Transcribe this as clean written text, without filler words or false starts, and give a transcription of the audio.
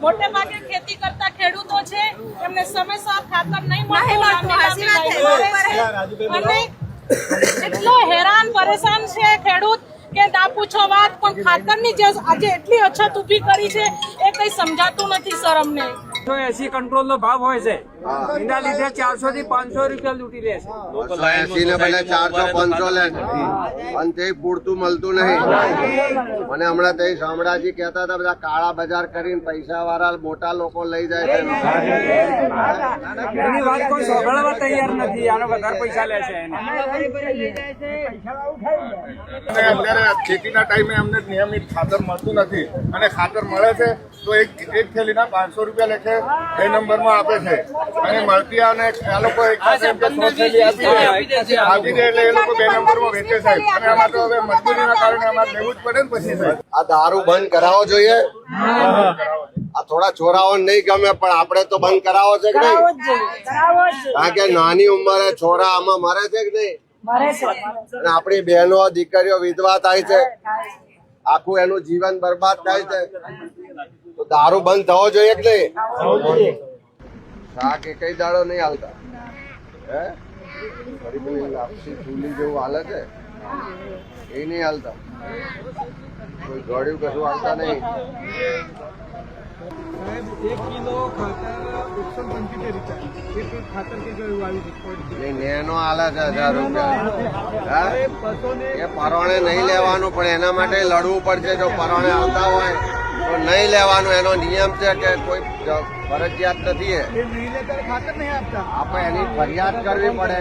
મોટે ભાગે ખેતી કરતા ખેડૂતો છે એમને સમયસર ખાતર નહીં મળતું અને એટલો હેરાન પરેશાન છે ખેડૂત કે ના પૂછો વાત। પણ ખાતરની જે આજે એટલી અછત ઉભી કરી છે એ કઈ સમજાતું નથી સર અમને। 180 કંટ્રોલ નો ભાવ હોય છે એના લીધે 400 થી 500 રૂપિયા લૂંટી લે છે। 180 ને બદલે 400-500 લે અને તે પૂરતું મળતું નહીં। મને હમણાં તે શામળાજી કહેતા હતા બધા કાળા બજાર કરીને પૈસા વાળા મોટા લોકો લઈ જાય છે। એની વાત કોઈ સાંભળવા તૈયાર નથી, આનો વધારે પૈસા લે છે એને। અત્યારે ખેતીના ટાઈમે અમને નિયમિત ખાતર મળતું નથી અને ખાતર મળે છે તો એક થેલીના 500 રૂપિયા લેખે એ નંબરમાં આપે છે અને મળતી અને આ લોકો એક સાથે 100 થેલી આપી દે એટલે એ લોકો 2 નંબરમાં વેચે સાહેબ। અને આમાં તો હવે મજબૂરીના કારણે અમારે લેવું જ પડે ને પછી સાહેબ। આ દારૂ બંધ કરાવવો જોઈએ। આ થોડા છોરાઓ નહીં ગમે પણ આપણે તો બંધ કરાવો છે કે નહીં? કારણ કે નાની ઉંમરે છોરા આમાં મરે છે કે નહીં? અને આપણી બહેનો દીકરીઓ વિધવા થાય છે, આખું એનું જીવન બરબાદ થાય છે। તો દારૂ બંધ થવો જોઈએ કે નહીં? શાક એકઈ દાડો નહીં હાલતા હે લાપસી ચૂલી જેવું હાલે છે એ નહીં હાલતા, કોઈ ગળ્યું કશું હાલતા નહીં। 1 કિલો ખાતર 175 ખાતર નેનો હાલે છે 1000 રૂપિયા। એ પરોણે નહીં લેવાનું પણ એના માટે લડવું પડશે। જો પરોણે આવતા હોય તો નહીં લેવાનું, એનો નિયમ છે કે કોઈ ફરજિયાત નથી। આપણે એની ફરિયાદ કરવી પડે।